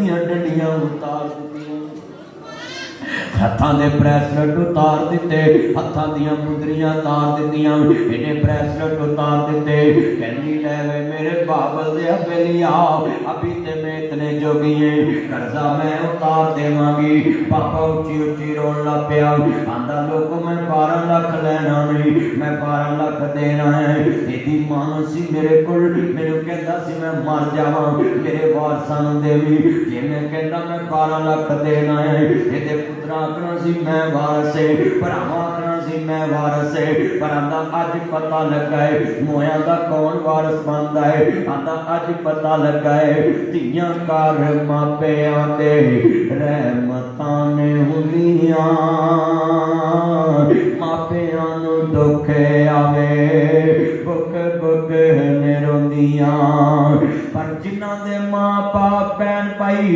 दियां डंडियां उतार दित्तियां, हत्थां दे ब्रेसलेट उतार दिते, हत्थां दियां मुंदरियां उतार दित्तियां, इहने ब्रेसलेट उतार दिते। कहंदी लै वे मेरे बाबल दे बेलिया, अभी ते मैं इतने जोगी है, कर्जा मैं उतार देवांगी। पापा उच्ची उच्ची रोन लग पिया, आंदा लोक मैं 12 लाख लैना नहीं, मैं 12 लाख देना है। इहदी मां सी मेरे कोल, मैनूं कहंदा सी मैं मर जावां, मेरे वारसां नूं देवी। जे मैं कहंदा मैं 12 लाख देना है, इहदे पुत्रा आखना सी मैं वारस है, भरावां आखना सी मैं वारस है। पर आंदा अज पता लगा है मोया दा कौन वारस बनदा है। आंदा अज पता लगा है धीआं घर मापिआं दे रहमतां ने हुंदियां, मापिआं नूं दुख आवे बुक बुक ने रोंदियां। पर जिन्हां दे मां बाप भैन भाई